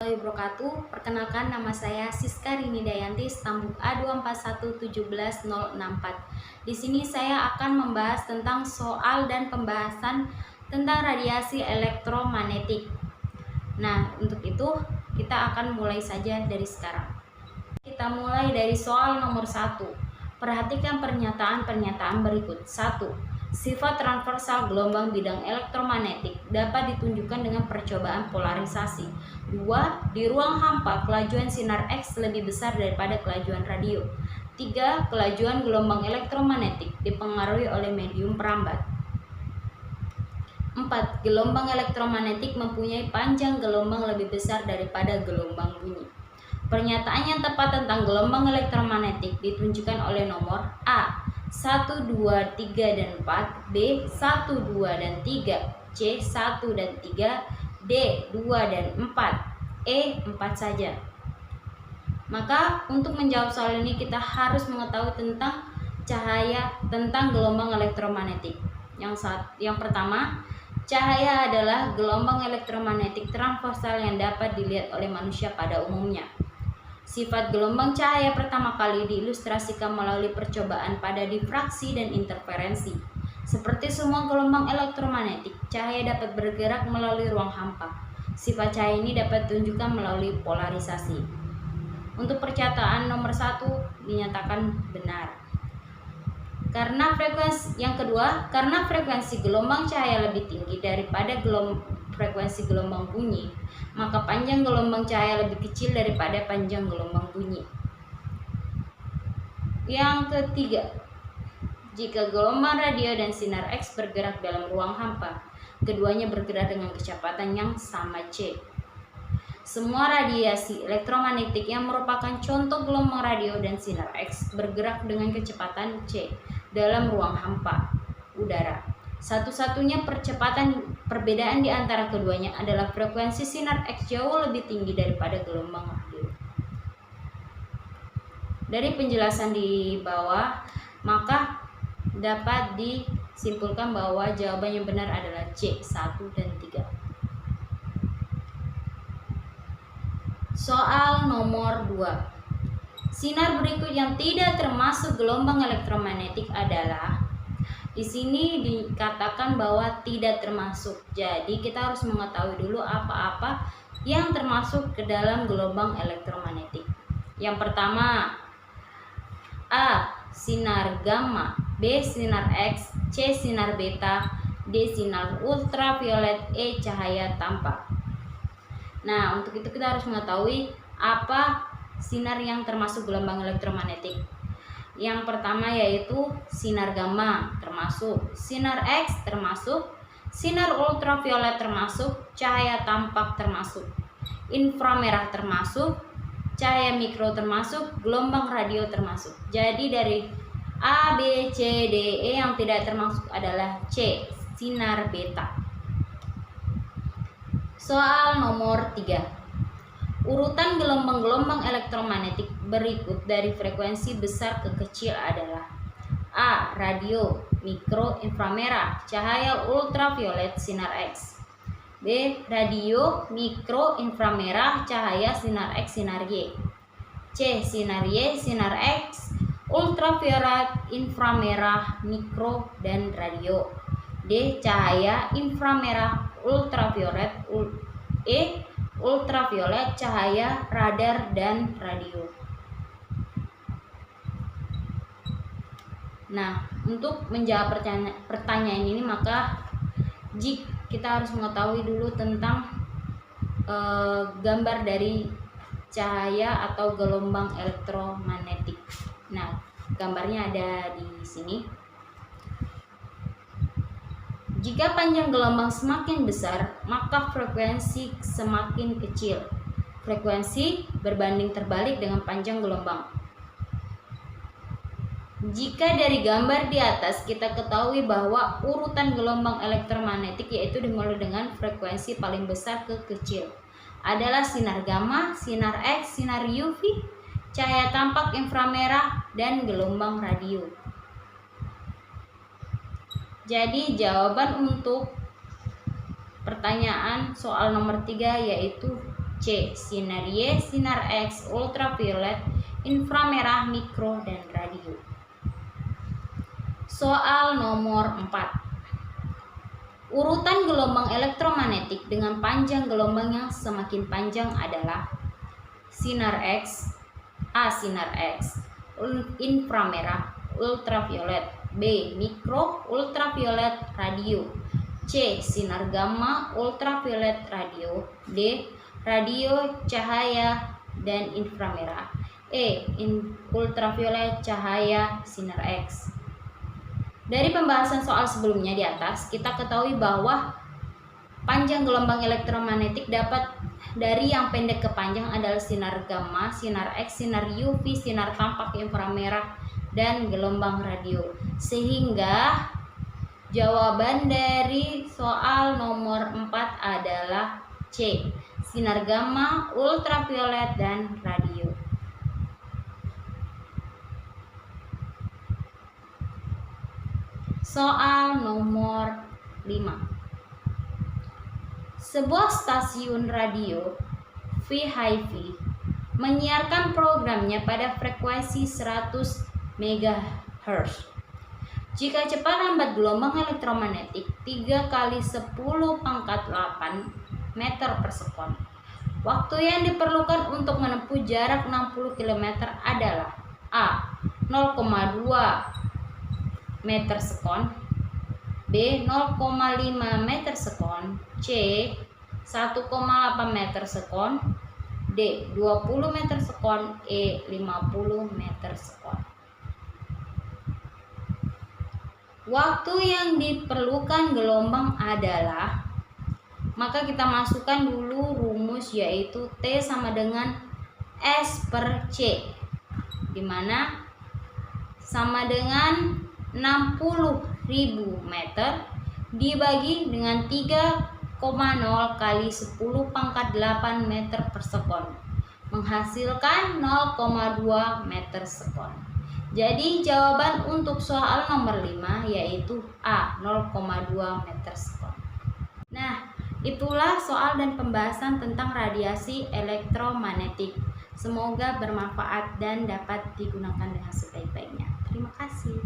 Wabarakatuh. Perkenalkan, nama saya Siska Rini Dayanti, stambuk A241171064. Di sini saya akan membahas tentang soal dan pembahasan tentang radiasi elektromagnetik. Nah, untuk itu kita akan mulai saja dari sekarang. Kita mulai dari soal nomor 1. Perhatikan pernyataan-pernyataan berikut. 1. Sifat transversal gelombang bidang elektromagnetik dapat ditunjukkan dengan percobaan polarisasi. 2. Di ruang hampa, kelajuan sinar X lebih besar daripada kelajuan radio. 3. Kelajuan gelombang elektromagnetik dipengaruhi oleh medium perambat. 4. Gelombang elektromagnetik mempunyai panjang gelombang lebih besar daripada gelombang bunyi. Pernyataan yang tepat tentang gelombang elektromagnetik ditunjukkan oleh nomor A. 1, 2, 3, dan 4, B. 1, 2, dan 3, C. 1 dan 3, D. 2 dan 4, E. 4 saja. Maka untuk menjawab soal ini kita harus mengetahui tentang cahaya, tentang gelombang elektromagnetik. Yang pertama, cahaya adalah gelombang elektromagnetik transversal yang dapat dilihat oleh manusia pada umumnya. Sifat gelombang cahaya pertama kali diilustrasikan melalui percobaan pada difraksi dan interferensi. Seperti semua gelombang elektromagnetik, cahaya dapat bergerak melalui ruang hampa. Sifat cahaya ini dapat ditunjukkan melalui polarisasi. Untuk pernyataan nomor 1 dinyatakan benar. Karena frekuensi gelombang cahaya lebih tinggi daripada frekuensi gelombang bunyi, maka panjang gelombang cahaya lebih kecil daripada panjang gelombang bunyi. Yang ketiga, jika gelombang radio dan sinar X bergerak dalam ruang hampa, keduanya bergerak dengan kecepatan yang sama C. Semua radiasi elektromagnetik yang merupakan contoh gelombang radio dan sinar X bergerak dengan kecepatan C dalam ruang hampa udara. Satu-satunya perbedaan di antara keduanya adalah frekuensi sinar X jauh lebih tinggi daripada gelombang radio. Dari penjelasan di bawah, maka dapat disimpulkan bahwa jawaban yang benar adalah C, 1 dan 3. Soal nomor 2. Sinar berikut yang tidak termasuk gelombang elektromagnetik adalah, di sini dikatakan bahwa tidak termasuk. Jadi kita harus mengetahui dulu apa-apa yang termasuk ke dalam gelombang elektromagnetik. Yang pertama, A. Sinar gamma, B. Sinar X, C. Sinar beta, D. Sinar ultraviolet, E. Cahaya tampak. Nah, untuk itu kita harus mengetahui apa sinar yang termasuk gelombang elektromagnetik. Yang pertama yaitu sinar gamma termasuk, sinar X termasuk, sinar ultraviolet termasuk, cahaya tampak termasuk, inframerah termasuk, cahaya mikro termasuk, gelombang radio termasuk. Jadi dari A, B, C, D, E yang tidak termasuk adalah C, sinar beta. Soal nomor 3. Urutan gelombang-gelombang elektromagnetik berikut dari frekuensi besar ke kecil adalah A. Radio, mikro, inframerah, cahaya ultraviolet, sinar X. B. Radio, mikro, inframerah, cahaya, sinar X, sinar Y. C. Sinar Y, sinar X, ultraviolet, inframerah, mikro, dan radio. D. Cahaya, inframerah, ultraviolet, E. Ultraviolet, cahaya, radar, dan radio. Nah, untuk menjawab pertanyaan ini maka kita harus mengetahui dulu tentang gambar dari cahaya atau gelombang elektromagnetik. Nah, gambarnya ada di sini. Jika panjang gelombang semakin besar, maka frekuensi semakin kecil. Frekuensi berbanding terbalik dengan panjang gelombang. Jika dari gambar di atas kita ketahui bahwa urutan gelombang elektromagnetik yaitu dimulai dengan frekuensi paling besar ke kecil adalah sinar gamma, sinar X, sinar UV, cahaya tampak inframerah, dan gelombang radio. Jadi jawaban untuk pertanyaan soal nomor 3 yaitu C. Sinar Y, sinar X, ultraviolet, inframerah, mikro, dan radio. Soal nomor 4. Urutan gelombang elektromagnetik dengan panjang gelombang yang semakin panjang adalah sinar X, A. Sinar X, inframerah, ultraviolet, B. Mikro, ultraviolet, radio, C. Sinar gamma, ultraviolet, radio, D. Radio, cahaya, dan inframerah, E. Ultraviolet, cahaya, sinar X. Dari pembahasan soal sebelumnya di atas, kita ketahui bahwa panjang gelombang elektromagnetik dapat dari yang pendek ke panjang adalah sinar gamma, sinar X, sinar UV, sinar tampak inframerah, dan gelombang radio. Sehingga jawaban dari soal nomor 4 adalah C. Sinar gamma, ultraviolet, dan radio. Soal nomor 5. Sebuah stasiun radio VHF menyiarkan programnya pada frekuensi 100 MHz. Jika cepat lambat gelombang elektromagnetik 3 kali 10 pangkat 8 meter per sekon, waktu yang diperlukan untuk menempuh jarak 60 km adalah A. 0,2 meter sekon, B. 0,5 meter sekon, C. 1,8 meter sekon, D. 20 meter sekon, E. 50 meter sekon. Waktu yang diperlukan gelombang adalah, maka kita masukkan dulu rumus, yaitu T sama dengan S per C, dimana sama dengan 60.000 meter dibagi dengan 3,0 kali 10 pangkat 8 meter per sekon, menghasilkan 0,2 meter sekon. Jadi jawaban untuk soal nomor 5 yaitu A. 0,2 meter sekon. Nah, itulah soal dan pembahasan tentang radiasi elektromagnetik. Semoga bermanfaat dan dapat digunakan dengan sebaik-baiknya. Terima kasih.